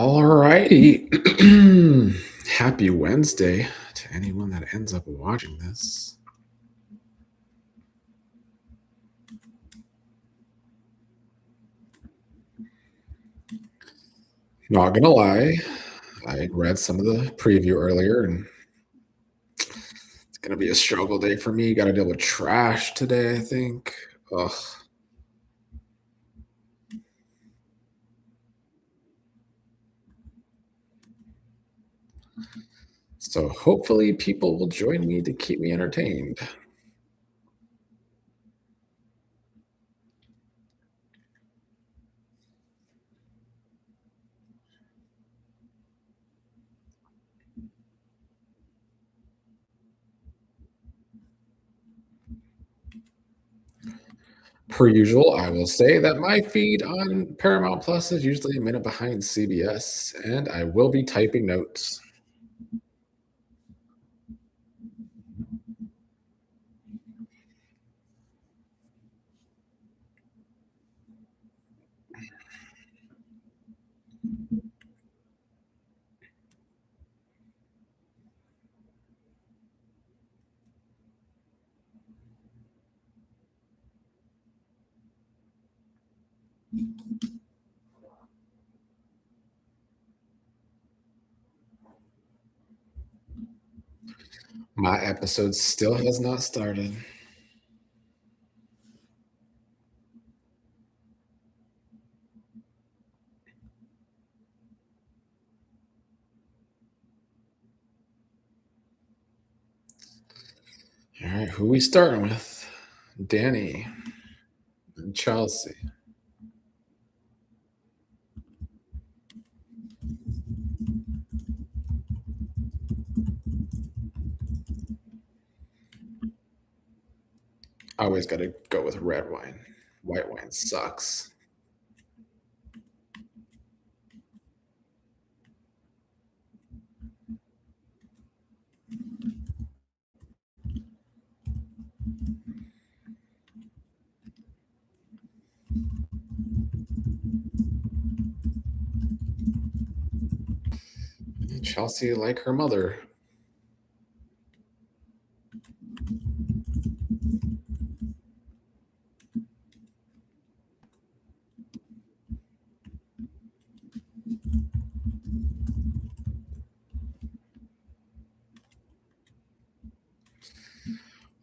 All righty. Happy Wednesday to anyone that ends up watching this. Not gonna lie, I read some of the preview earlier, and it's gonna be a struggle day for me. Got to deal with trash today, I think. Ugh. So hopefully people will join me to keep me entertained. Per usual, I will say that my feed on Paramount Plus is usually a minute behind CBS, and I will be typing notes. My episode still has not started. All right, who we starting with? Danny and Chelsea. I always got to go with red wine. White wine sucks. Chelsea like her mother.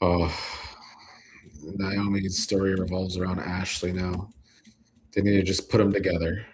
Oh, Naomi's story revolves around Ashley now. They need to just put them together.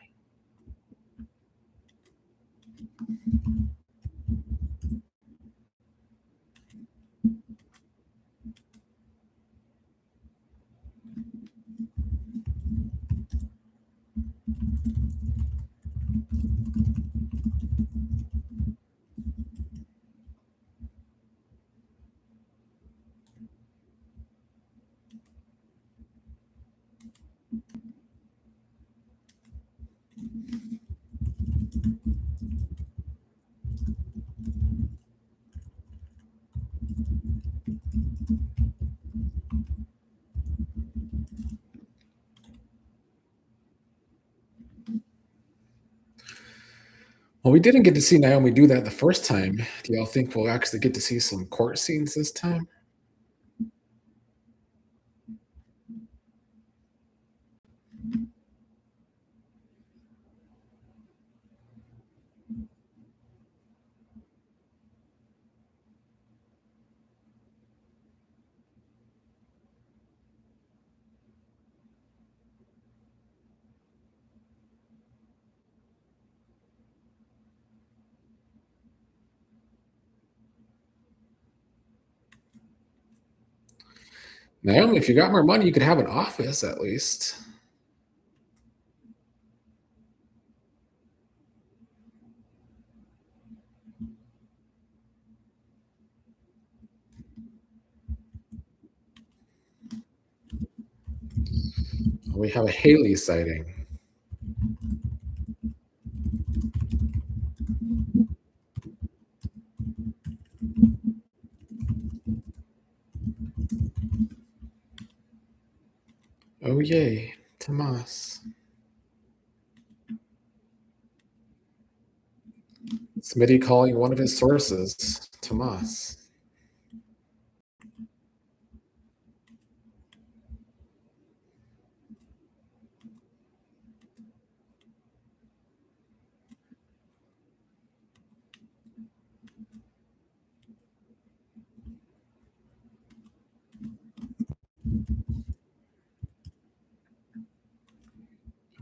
Well, we didn't get to see Naomi do that the first time. Do y'all think we'll actually get to see some court scenes this time? Naomi, if you got more money, you could have an office at least. We have a Haley sighting. Oh, yay. Tomas. Smitty calling one of his sources, Tomas.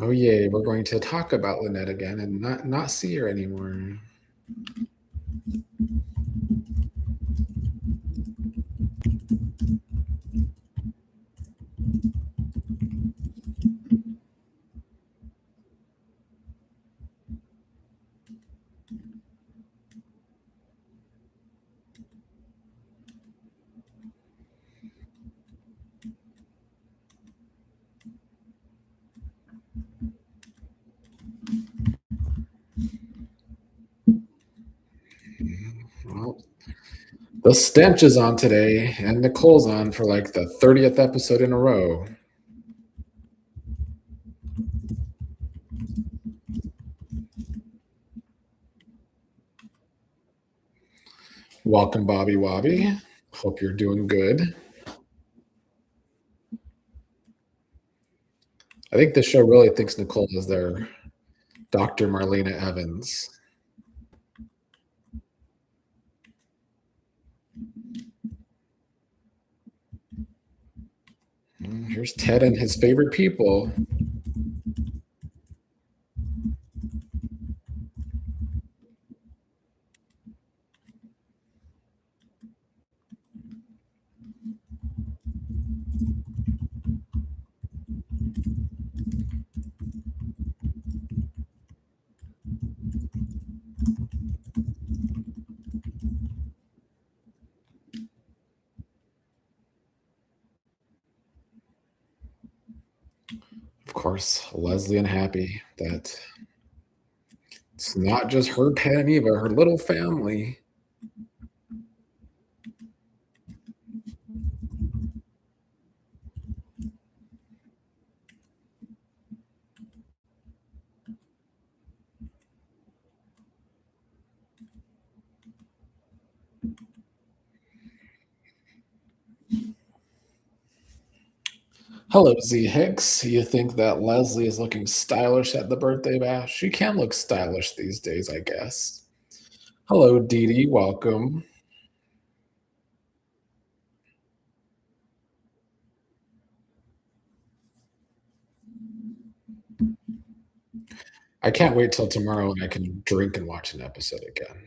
Oh yay, we're going to talk about Lynette again and not see her anymore. Well, the stench is on today, and Nicole's on for like the 30th episode in a row. Welcome, Bobby Wobby. Hope you're doing good. I think the show really thinks Nicole is their Dr. Marlena Evans. Here's Ted and his favorite people. Of course, Leslie and Happy. That it's not just her Ted and Eva, her little family. Hello, Z Hicks. You think that Leslie is looking stylish at the birthday bash? She can look stylish these days, I guess. Hello, Dee Dee. Welcome. I can't wait till tomorrow and I can drink and watch an episode again.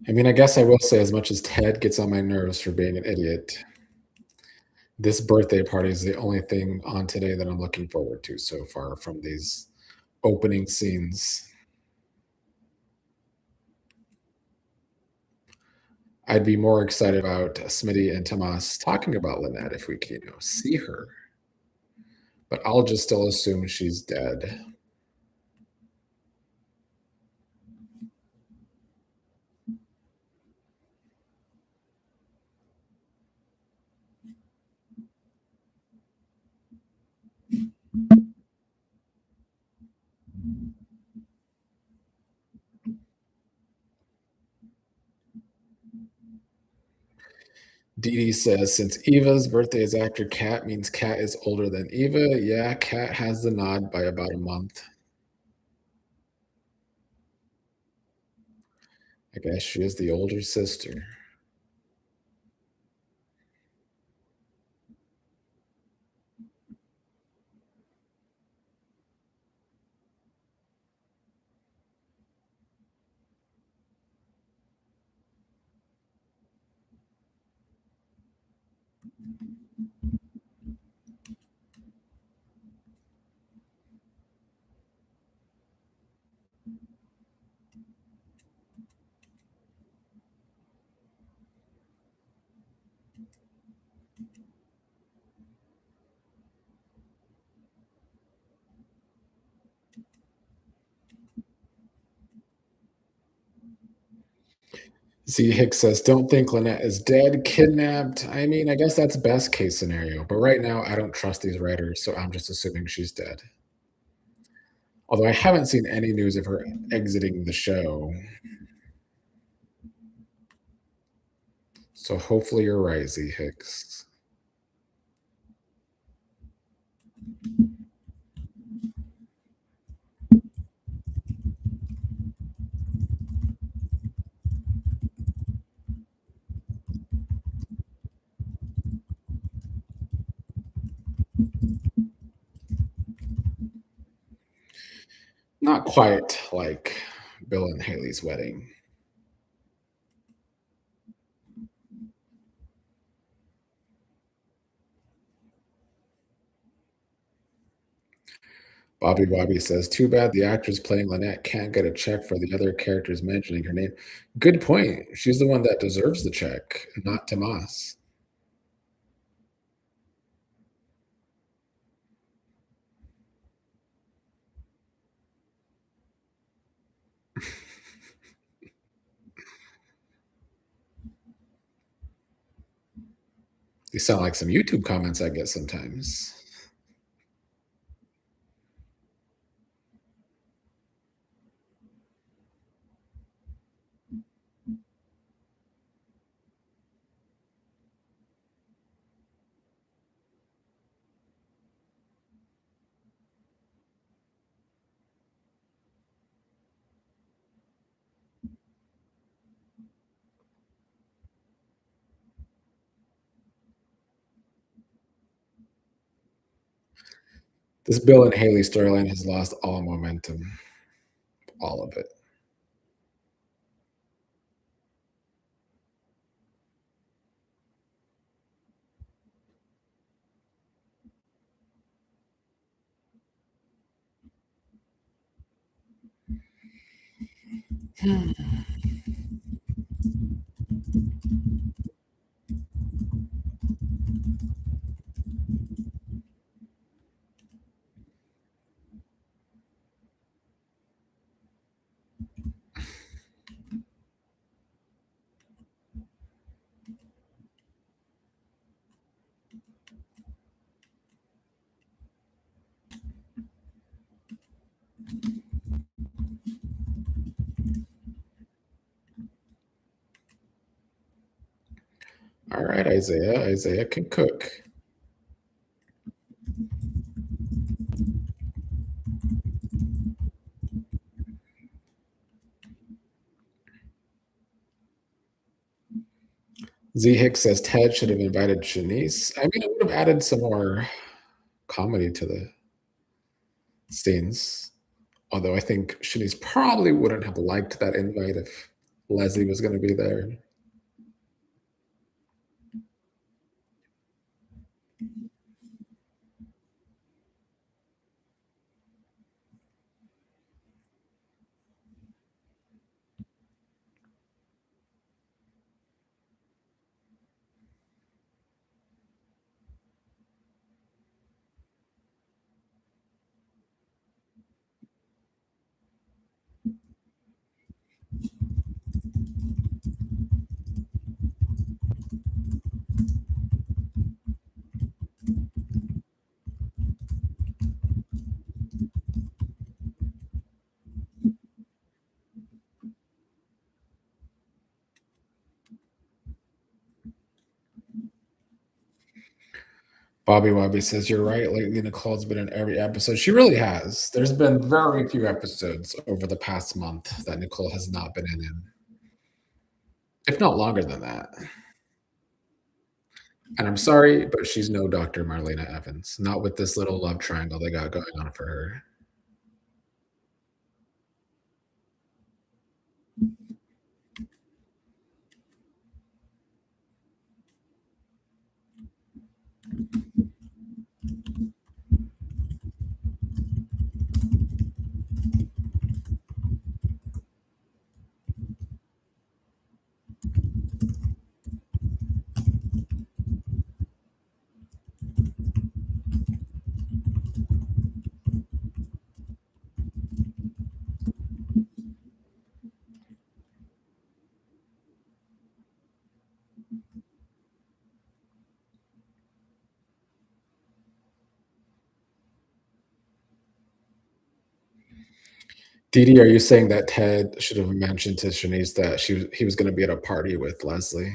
I mean, I guess I will say, as much as Ted gets on my nerves for being an idiot, this birthday party is the only thing on today that I'm looking forward to so far from these opening scenes. I'd be more excited about Smitty and Tomas talking about Lynette if we can, see her. But I'll just still assume she's dead. Dee Dee says, since Eva's birthday is after Kat, means Kat is older than Eva. Yeah, Kat has the nod by about a month. I guess she is the older sister. Z Hicks says, "Don't think Lynette is dead, kidnapped." I mean, I guess that's best case scenario, but right now I don't trust these writers, so I'm just assuming she's dead. Although I haven't seen any news of her exiting the show, so hopefully you're right, Z Hicks. Not quite like Bill and Haley's wedding. Bobby Bobby says, "Too bad the actress playing Lynette can't get a check for the other characters mentioning her name." Good point. She's the one that deserves the check, not Tomas. These sound like some YouTube comments I get sometimes. This Bill and Haley storyline has lost all momentum, all of it. All right, Isaiah. Isaiah can cook. Z Hicks says Ted should have invited Shanice. I mean, it would have added some more comedy to the scenes. Although I think Shanice probably wouldn't have liked that invite if Leslie was going to be there. Bobby Wobby says, "You're right. Lately, Nicole's been in every episode. She really has. There's been very few episodes over the past month that Nicole has not been in, if not longer than that. And I'm sorry, but she's no Dr. Marlena Evans, not with this little love triangle they got going on for her." Dee, are you saying that Ted should have mentioned to Shanice that he was gonna be at a party with Leslie?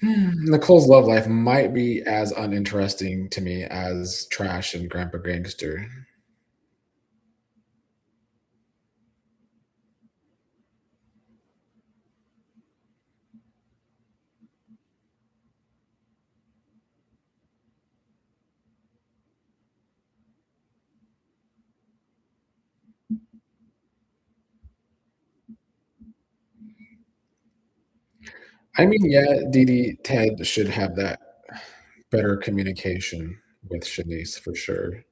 Nicole's love life might be as uninteresting to me as Trash and Grandpa Gangster. I mean, yeah, Ted should have that better communication with Shanice for sure.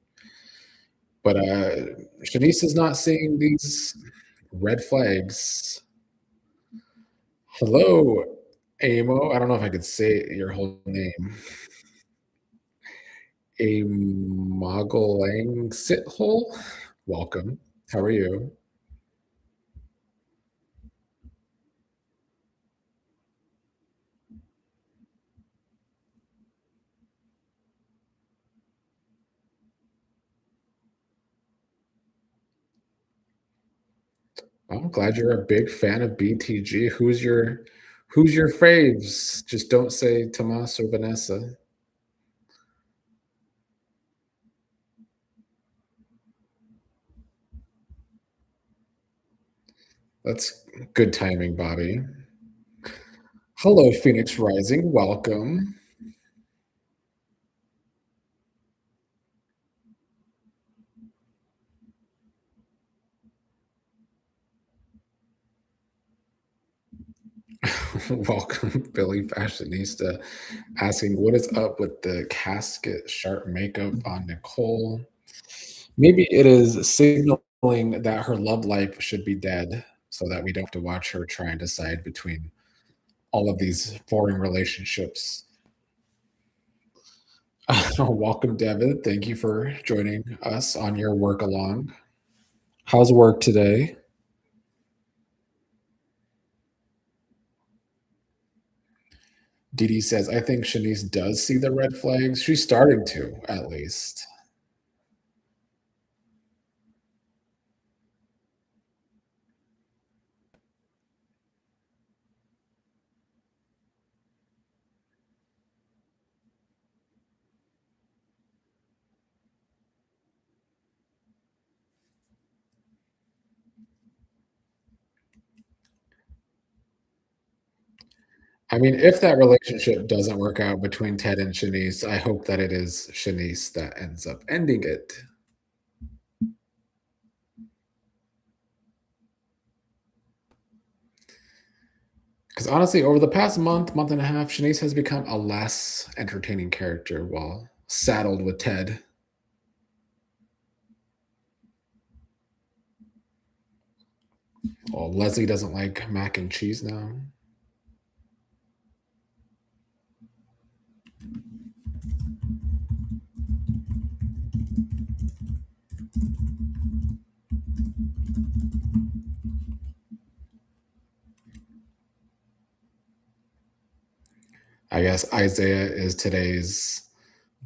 But, Shanice is not seeing these red flags. Hello, Amo. I don't know if I could say your whole name. Amogalang Sithole? Welcome. How are you? I'm glad you're a big fan of BTG. Who's your faves? Just don't say Tomas or Vanessa. That's good timing, Bobby. Hello, Phoenix Rising. Welcome. Welcome, Billy Fashionista, asking what is up with the casket sharp makeup on Nicole. Maybe it is signaling that her love life should be dead so that we don't have to watch her try and decide between all of these boring relationships. Welcome, Devin. Thank you for joining us on your work along. How's work today? Dee says, I think Shanice does see the red flags. She's starting to, at least. I mean, if that relationship doesn't work out between Ted and Shanice, I hope that it is Shanice that ends up ending it. Because honestly, over the past month and a half, Shanice has become a less entertaining character while saddled with Ted. Oh, Leslie doesn't like mac and cheese now. I guess Isaiah is today's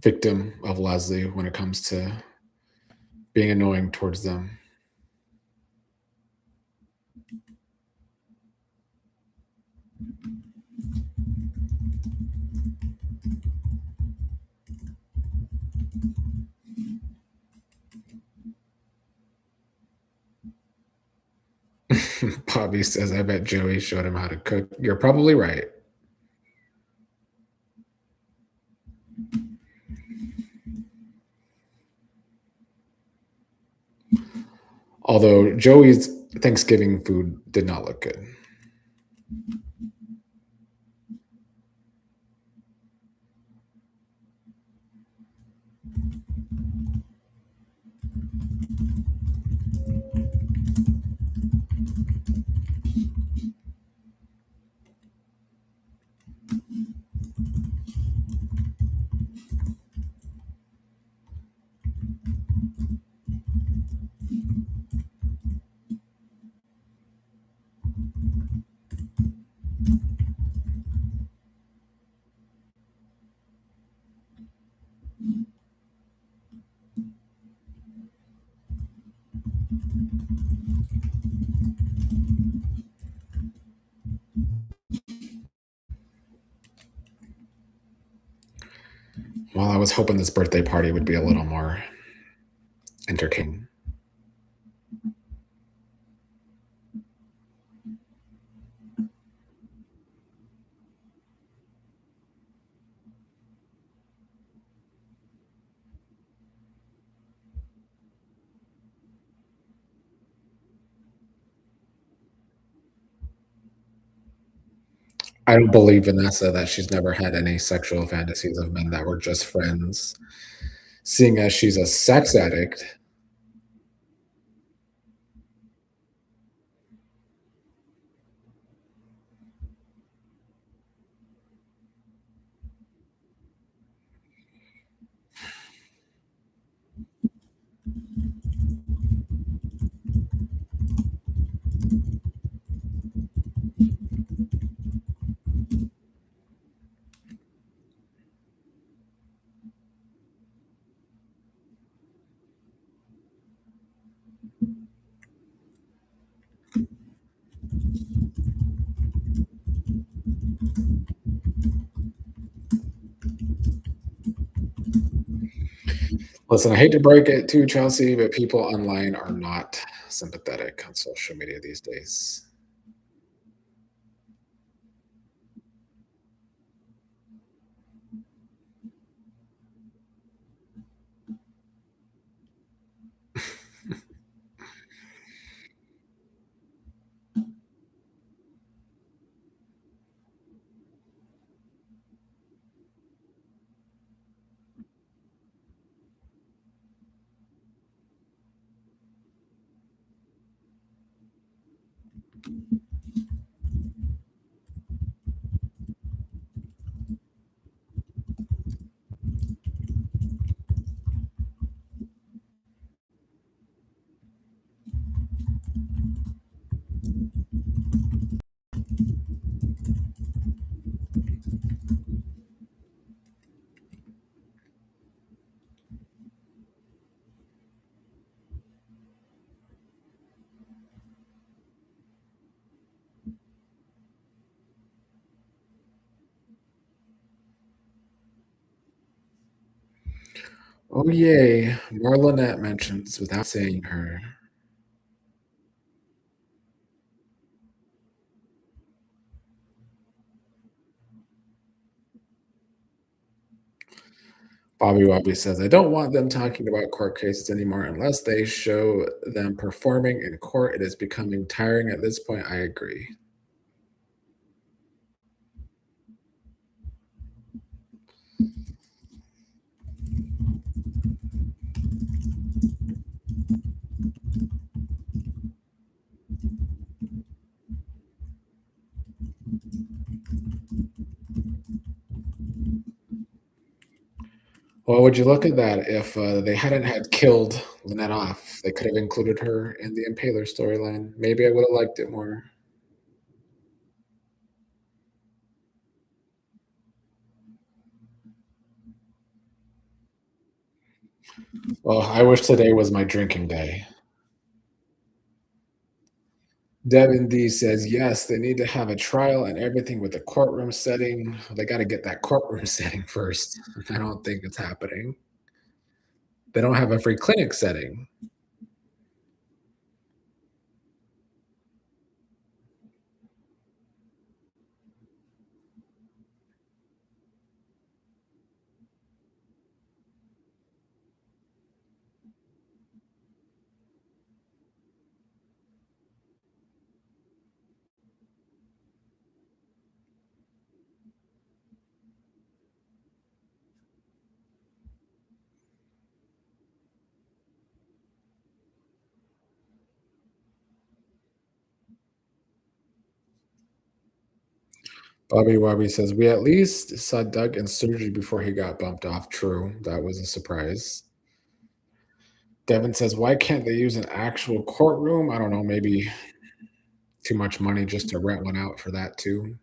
victim of Leslie when it comes to being annoying towards them. Bobby says, I bet Joey showed him how to cook. You're probably right. Although Joey's Thanksgiving food did not look good. Well, I was hoping this birthday party would be a little more entertaining. I don't believe Vanessa that she's never had any sexual fantasies of men that were just friends. Seeing as she's a sex addict, listen, I hate to break it to Chelsea, but people online are not sympathetic on social media these days. Oh, yay. More Lynette mentions without saying her. Bobby Wobbly says, I don't want them talking about court cases anymore unless they show them performing in court. It is becoming tiring at this point. I agree. Well, would you look at that? If they hadn't had killed Lynette off, they could have included her in the Impaler storyline. Maybe I would have liked it more. Well, I wish today was my drinking day. Devin D says, yes, they need to have a trial and everything with the courtroom setting. They got to get that courtroom setting first. I don't think it's happening. They don't have a free clinic setting. Bobby Wobby says, we at least saw Doug in surgery before he got bumped off. True. That was a surprise. Devin says, why can't they use an actual courtroom? I don't know. Maybe too much money just to rent one out for that, too.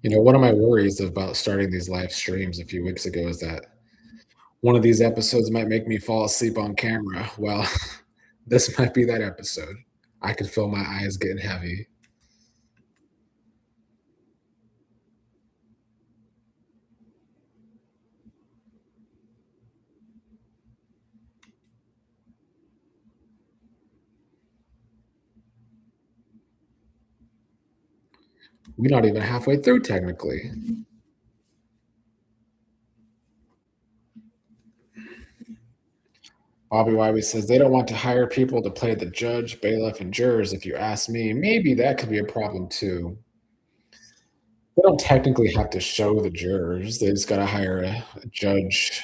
One of my worries about starting these live streams a few weeks ago is that one of these episodes might make me fall asleep on camera. Well, this might be that episode. I could feel my eyes getting heavy. We're not even halfway through technically. Bobby Wybie says they don't want to hire people to play the judge, bailiff, and jurors. If you ask me, maybe that could be a problem too. They don't technically have to show the jurors. They just got to hire a judge.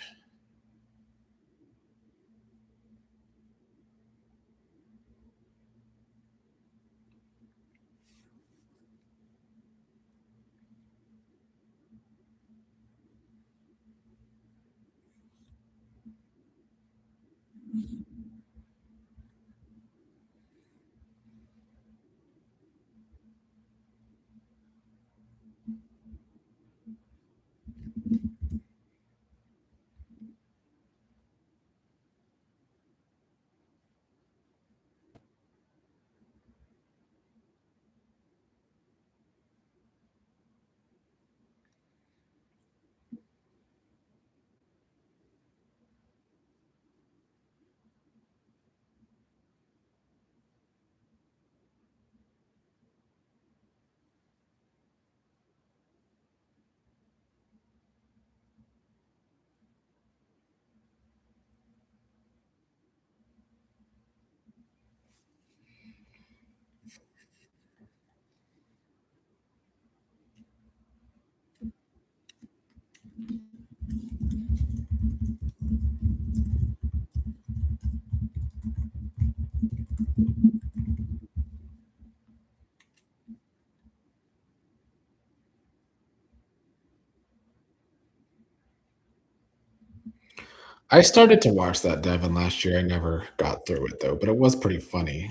I started to watch that Devon last year. I never got through it though, but it was pretty funny.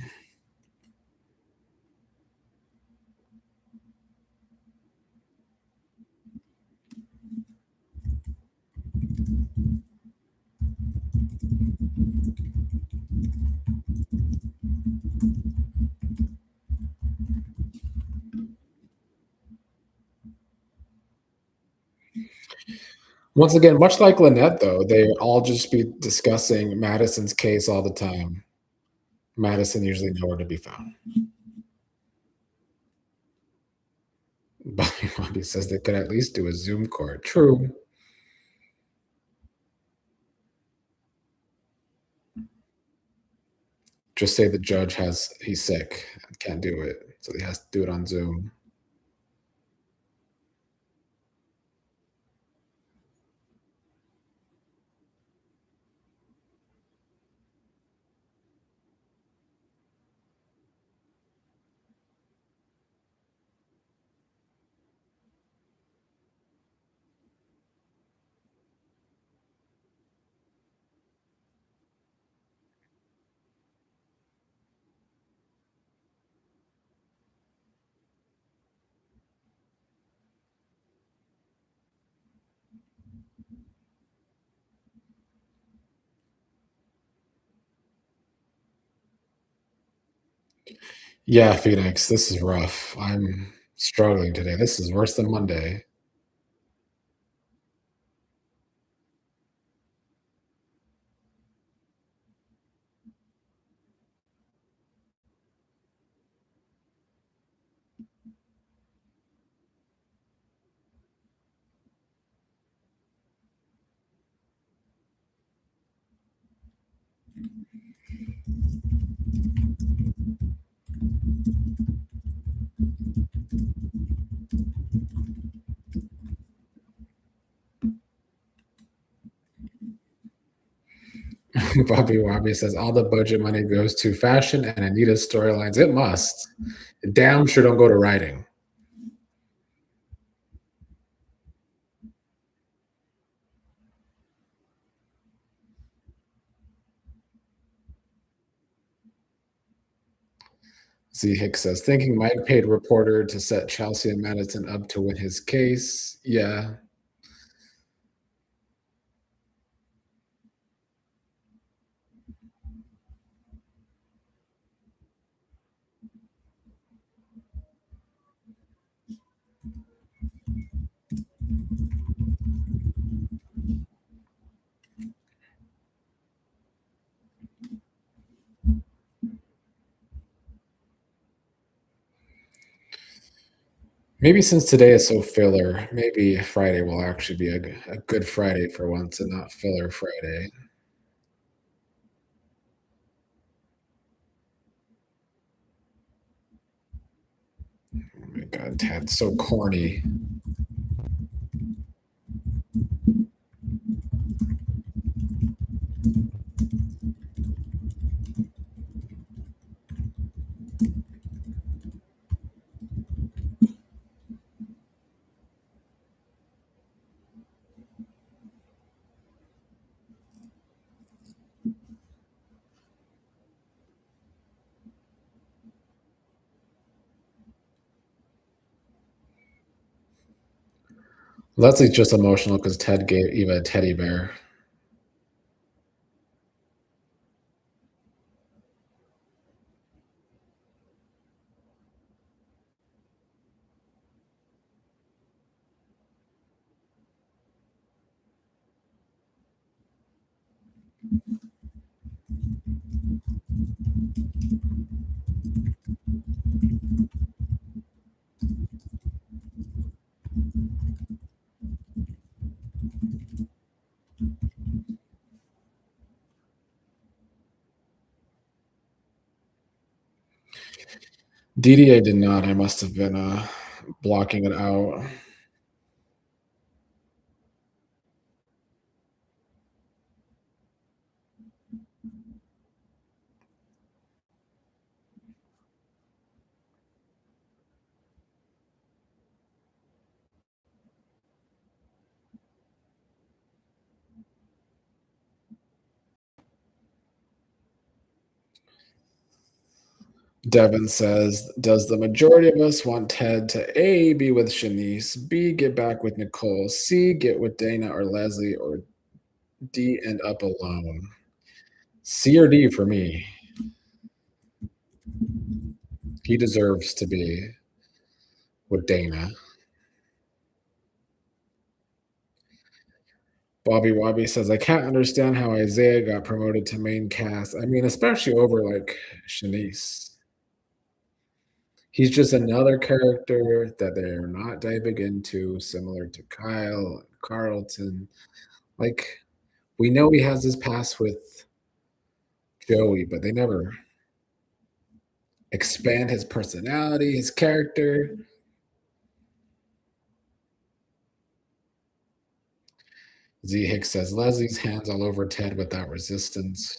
Once again, much like Lynette, though, they all just be discussing Madison's case all the time. Madison usually nowhere to be found. Bobby Bobby says they could at least do a Zoom court. True. Just say the judge he's sick and can't do it, so he has to do it on Zoom. Yeah, Phoenix, this is rough. I'm struggling today. This is worse than Monday. Bobby Wobby says all the budget money goes to fashion and Anita's storylines. It must. Damn sure don't go to writing. Z Hicks says, thinking Mike paid reporter to set Chelsea and Madison up to win his case. Yeah. Maybe since today is so filler, maybe Friday will actually be a good Friday for once and not filler Friday. Oh my god, Tad's so corny. Leslie's just emotional because Ted gave Eva a teddy bear. DDA did not. I must have been blocking it out. Devin says, does the majority of us want Ted to A, be with Shanice, B, get back with Nicole, C, get with Dana or Leslie, or D, end up alone? C or D for me. He deserves to be with Dana. Bobby Wobby says, I can't understand how Isaiah got promoted to main cast. I mean, especially over like Shanice. He's just another character that they're not diving into, similar to Kyle and Carlton. Like, we know he has his past with Joey, but they never expand his personality, his character. Z Hicks says Leslie's hands all over Ted without resistance.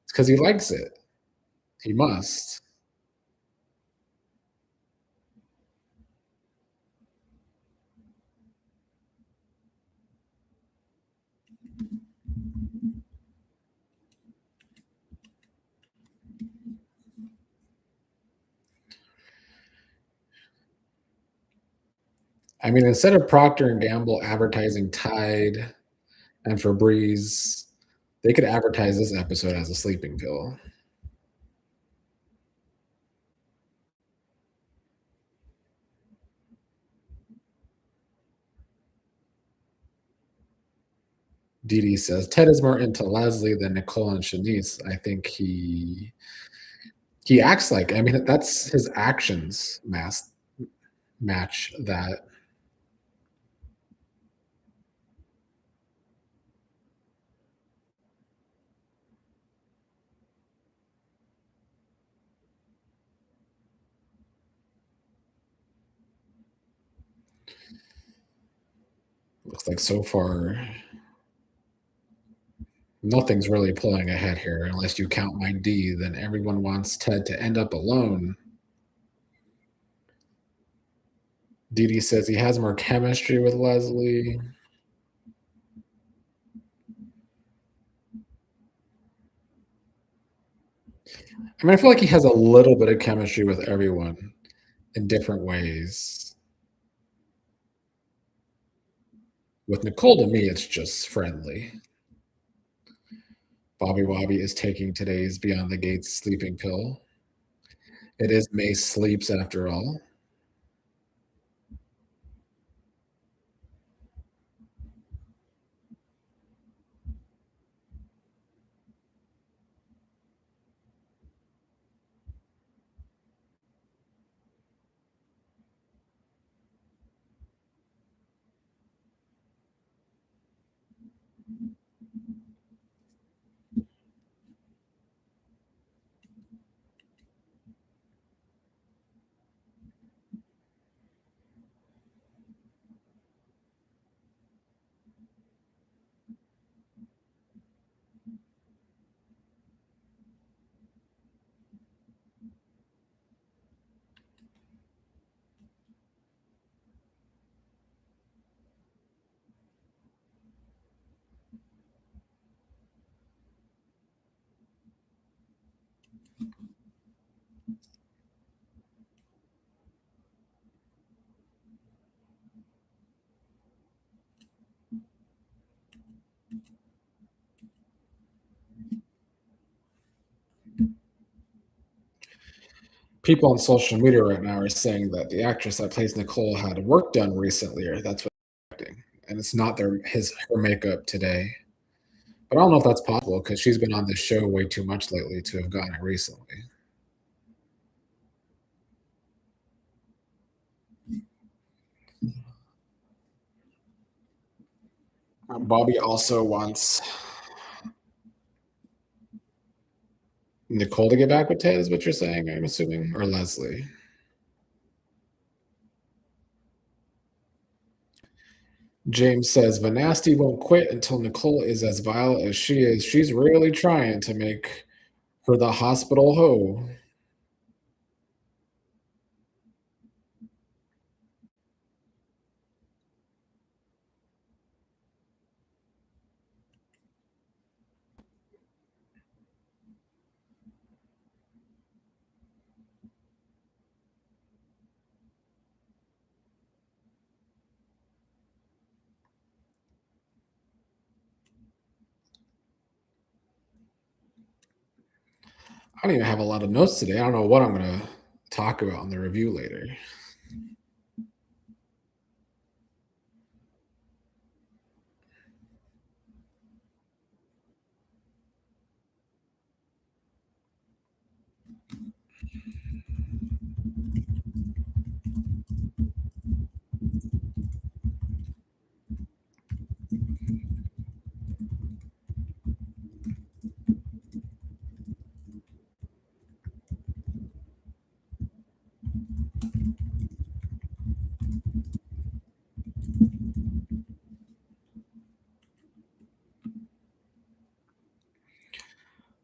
It's because he likes it. He must. I mean, instead of Procter and Gamble advertising Tide and Febreze, they could advertise this episode as a sleeping pill. Dee Dee says Ted is more into Leslie than Nicole and Shanice. I think he acts like. I mean, that's his actions match that. Looks like so far nothing's really pulling ahead here, unless you count my D. Then everyone wants Ted to end up alone. Dee Dee says he has more chemistry with Leslie. I mean, I feel like he has a little bit of chemistry with everyone in different ways. With Nicole, to me, it's just friendly. Bobby Wobby is taking today's Beyond the Gates sleeping pill. It is Mace sleeps after all. People on social media right now are saying that the actress that plays Nicole had work done recently, or that's what they're acting, and it's not her makeup today. But I don't know if that's possible because she's been on this show way too much lately to have gotten it recently. Bobby also wants Nicole to get back with Ted, is what you're saying, I'm assuming, or Leslie. James says Vanasti won't quit until Nicole is as vile as she is. She's really trying to make her the hospital hoe. I don't even have a lot of notes today. I don't know what I'm going to talk about in the review later.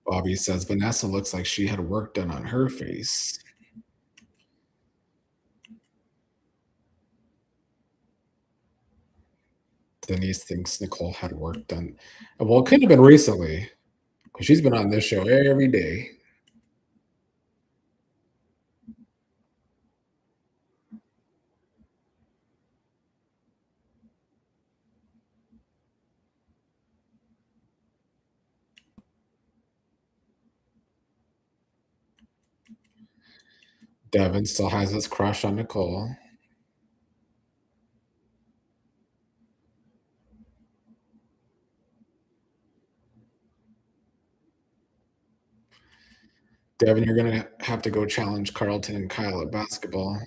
Bobby says Vanessa looks like she had work done on her face. Denise thinks Nicole had work done. Well, it couldn't have been recently because she's been on this show every day. Devin still has his crush on Nicole. Devin, you're gonna have to go challenge Carlton and Kyle at basketball.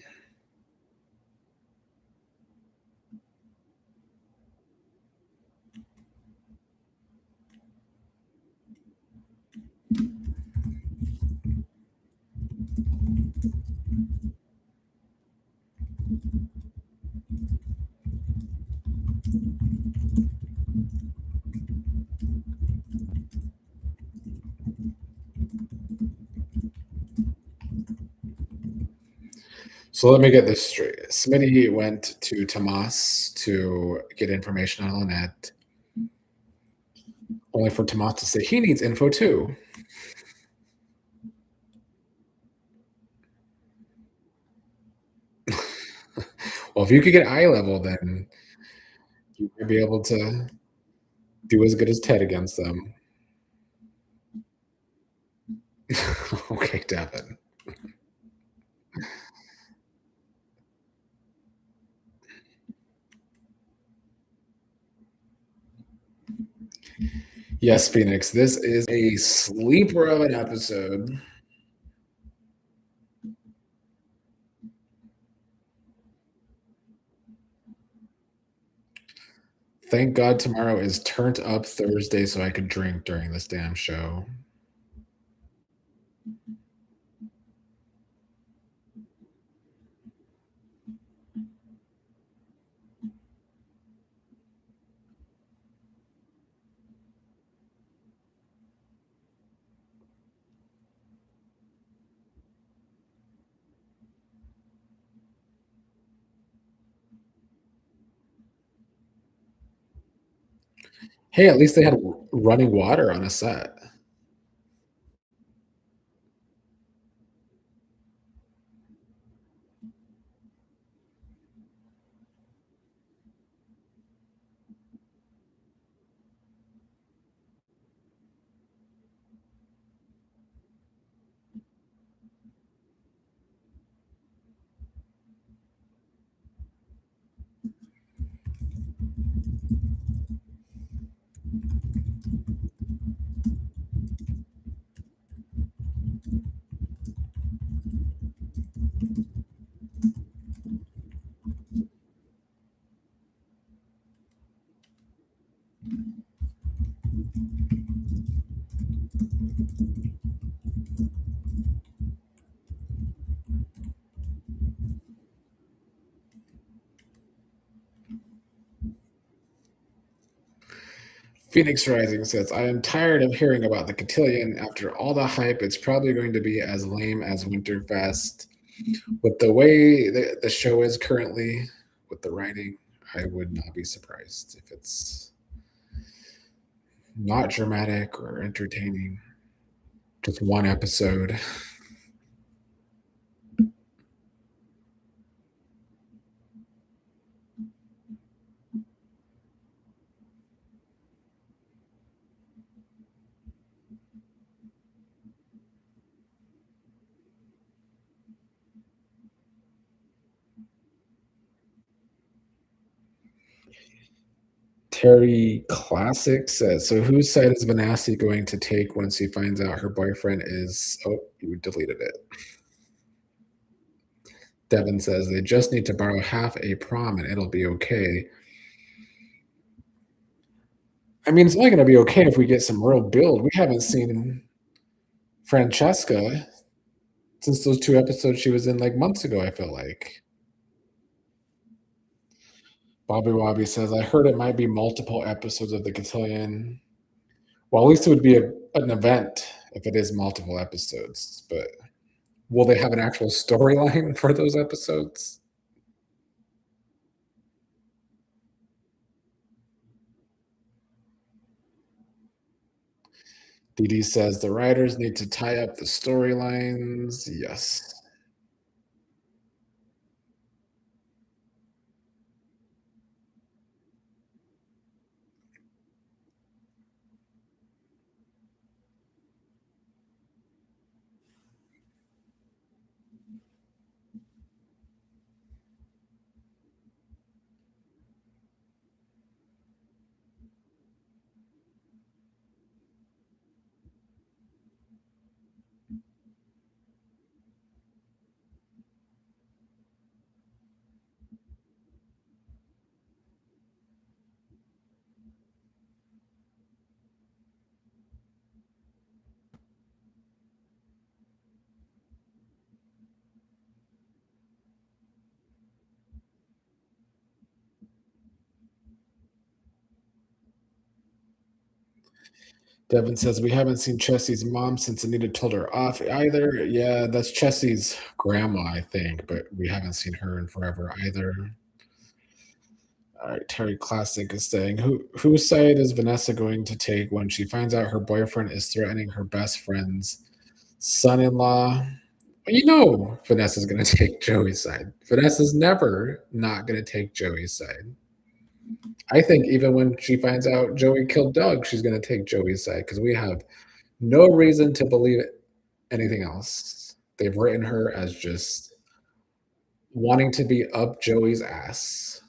So let me get this straight. Smitty went to Tomas to get information on Lynette, only for Tomas to say he needs info too. Well, if you could get eye level, then you might be able to do as good as Ted against them. Okay, Devin. Yes, Phoenix, this is a sleeper of an episode. Thank God tomorrow is Turned Up Thursday so I could drink during this damn show. Hey, at least they had running water on a set. Phoenix Rising says, I am tired of hearing about the cotillion. After all the hype, it's probably going to be as lame as Winterfest. With the way the show is currently, with the writing, I would not be surprised if it's not dramatic or entertaining. Just one episode. Terry Classic says, so whose side is Vanassi going to take once he finds out her boyfriend is. Oh, you deleted it. Devin says, they just need to borrow half a prom and it'll be okay. I mean, it's only going to be okay if we get some real build. We haven't seen Francesca since those 2 episodes she was in like months ago, I feel like. Bobby Wobby says, I heard it might be multiple episodes of the Cotillion. Well, at least it would be an event if it is multiple episodes, but will they have an actual storyline for those episodes? DD says the writers need to tie up the storylines. Yes. Devin says we haven't seen Chessie's mom since Anita told her off either. Yeah, that's Chessie's grandma, I think, but we haven't seen her in forever either. All right, Terry Classic is saying, whose side is Vanessa going to take when she finds out her boyfriend is threatening her best friend's son-in-law? Vanessa's gonna take Joey's side. Vanessa's never not gonna take Joey's side. I think even when she finds out Joey killed Doug, she's gonna take Joey's side because we have no reason to believe anything else. They've written her as just wanting to be up Joey's ass.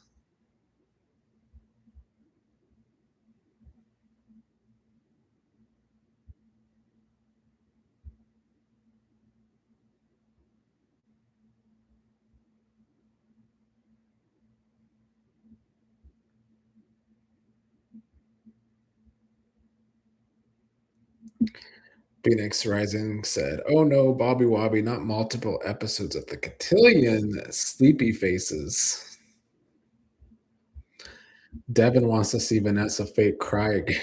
Phoenix Rising said, "Oh no, Bobby Wobby, not multiple episodes of the cotillion sleepy faces." Devin wants to see Vanessa fake cry again.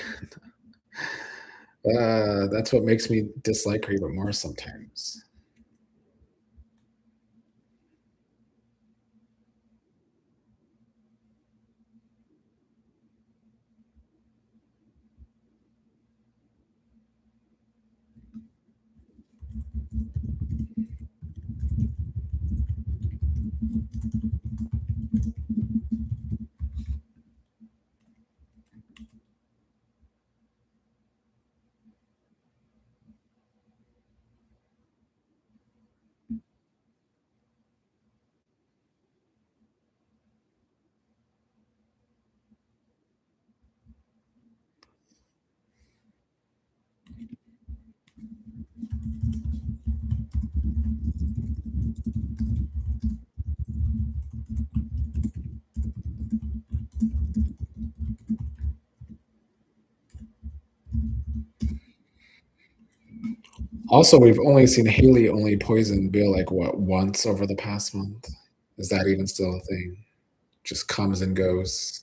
That's what makes me dislike her even more sometimes. Also, we've only seen Haley only poison Bill like what once over the past month. Is that even still a thing? Just comes and goes.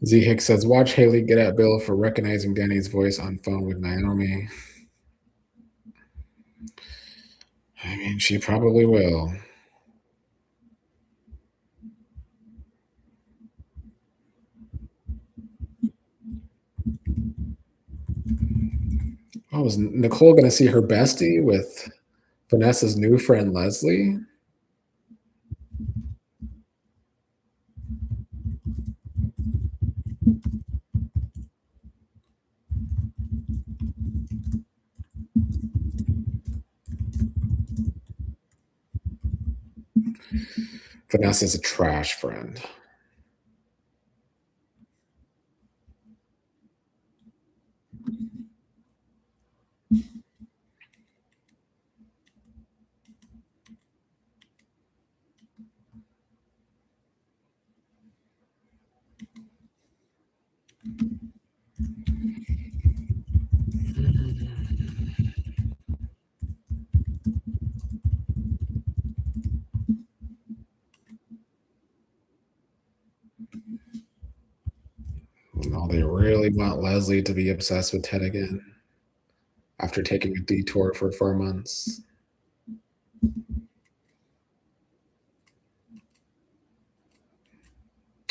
Z Hicks says, "Watch Haley get at Bill for recognizing Danny's voice on phone with Naomi." I mean, she probably will. Oh, is Nicole going to see her bestie with Vanessa's new friend Leslie? Vanessa's a trash friend. No, they really want Leslie to be obsessed with Ted again after taking a detour for 4 months.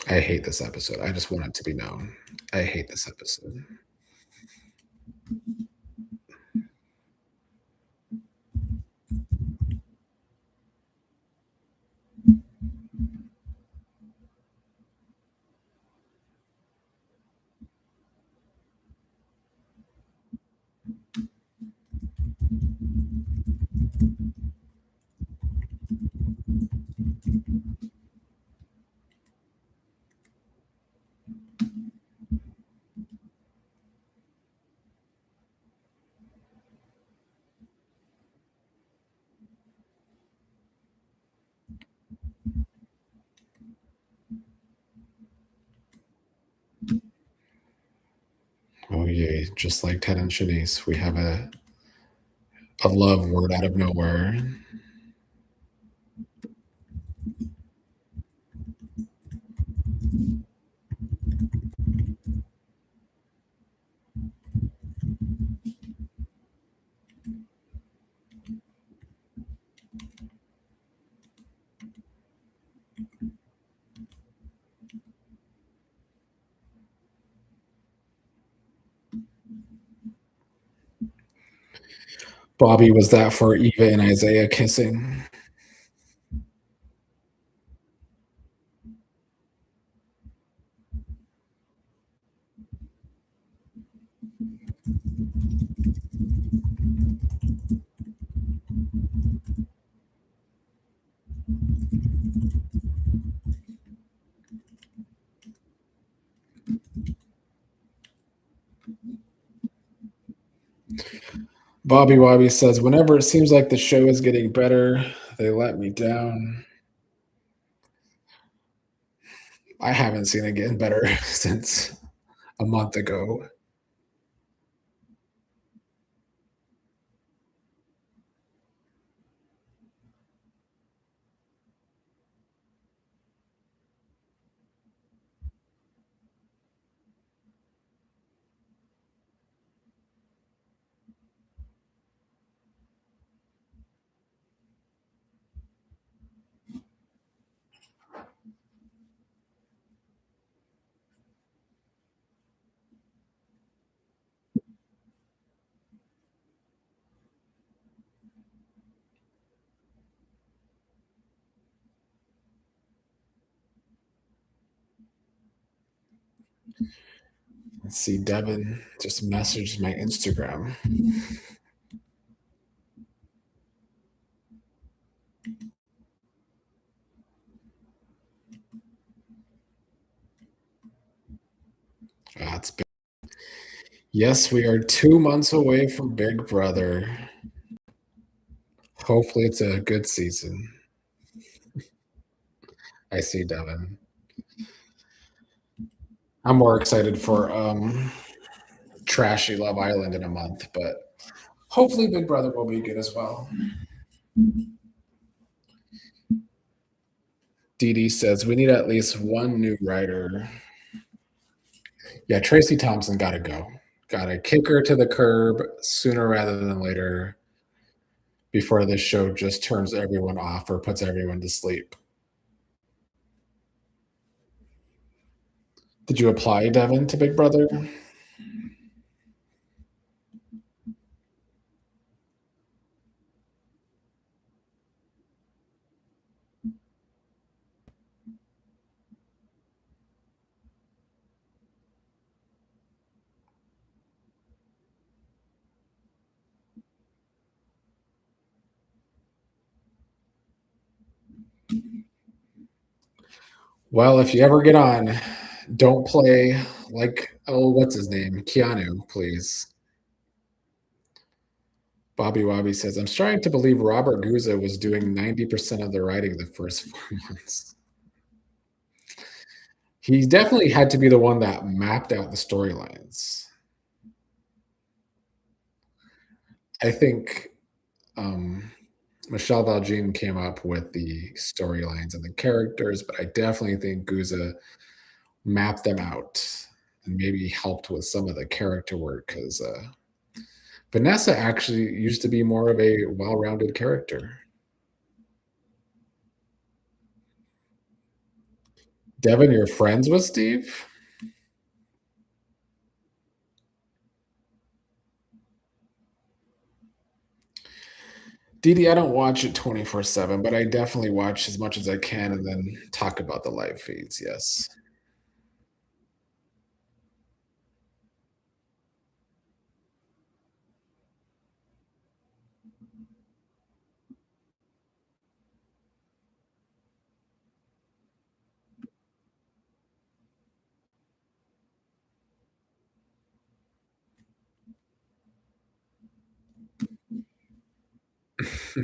I hate this episode. I just want it to be known. I hate this episode. Bobby, just like Ted and Shanice. We have a love word out of nowhere. Bobby, was that for Eva and Isaiah kissing? Bobby Wobby says, whenever it seems like the show is getting better, they let me down. I haven't seen it getting better since a month ago. Let's see, Devin just messaged my Instagram. That's big. Yes, we are 2 months away from Big Brother. Hopefully, it's a good season. I see, Devin. I'm more excited for trashy Love Island in a month, but hopefully Big Brother will be good as well. Dee Dee says we need at least one new writer. Yeah, Tracy Thompson got to go. Got to kick her to the curb sooner rather than later before this show just turns everyone off or puts everyone to sleep. Did you apply, Devin, to Big Brother? Well, if you ever get on, don't play like, oh, what's his name? Keanu, please. Bobby Wobby says, I'm starting to believe Robert Guzzo was doing 90% of the writing the first 4 months. He definitely had to be the one that mapped out the storylines. I think Michelle Valjean came up with the storylines and the characters, but I definitely think Guzzo mapped them out and maybe helped with some of the character work because Vanessa actually used to be more of a well-rounded character. Devin, you're friends with Steve? Didi, I don't watch it 24/7, but I definitely watch as much as I can and then talk about the live feeds, yes.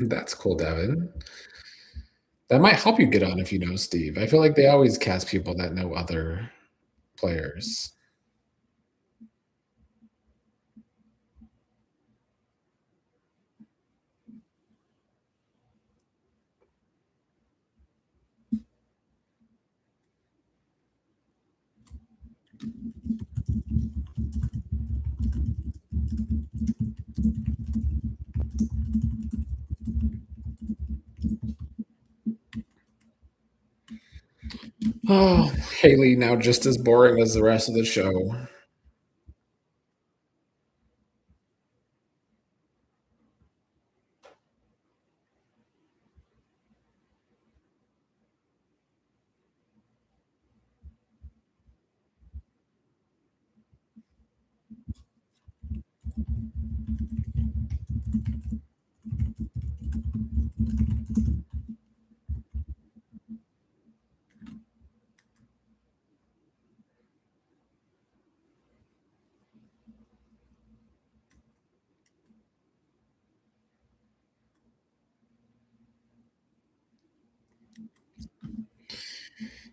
That's cool, Devin. That might help you get on if you know Steve. I feel like they always cast people that know other players. Oh, Haley now just as boring as the rest of the show.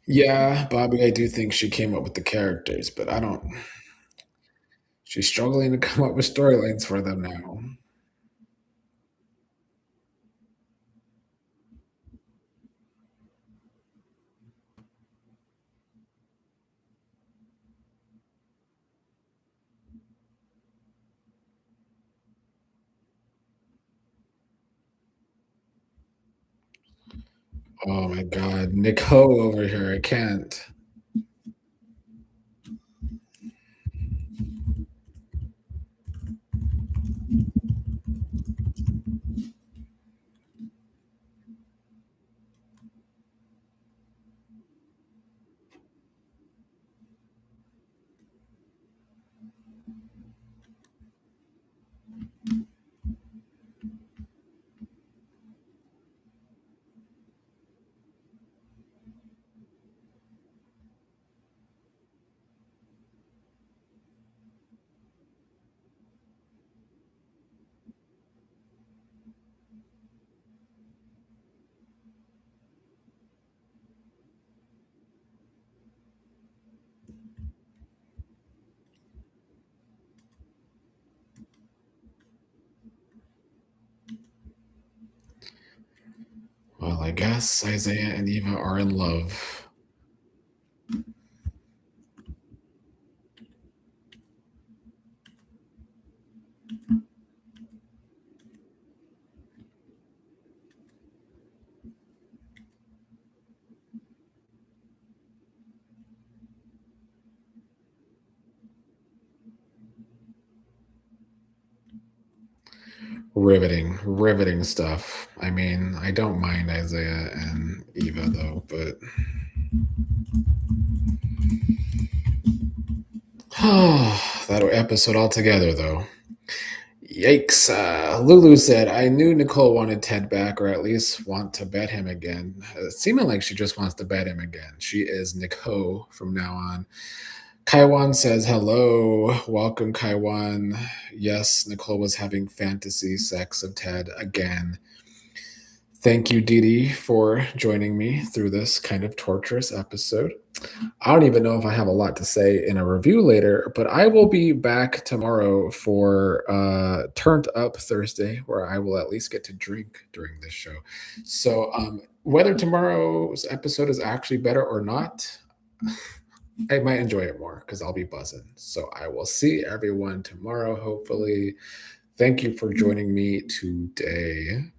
Yeah, Bobby, I do think she came up with the characters, but I don't. She's struggling to come up with storylines for them now. Oh my god, Nick Ho over here. I can't. Well, I guess Isaiah and Eva are in love. Riveting, riveting stuff. I mean, I don't mind Isaiah and Eva though, but that episode altogether though. Yikes. Lulu said, I knew Nicole wanted Ted back, or at least want to bet him again. Seeming like she just wants to bet him again. She is Nicole from now on. Kaiwan says, hello. Welcome, Kaiwan. Yes, Nicole was having fantasy sex of Ted again. Thank you, Dee Dee, for joining me through this kind of torturous episode. I don't even know if I have a lot to say in a review later, but I will be back tomorrow for Turned Up Thursday, where I will at least get to drink during this show. So, whether tomorrow's episode is actually better or not, I might enjoy it more because I'll be buzzing. So, I will see everyone tomorrow, hopefully. Thank you for joining me today.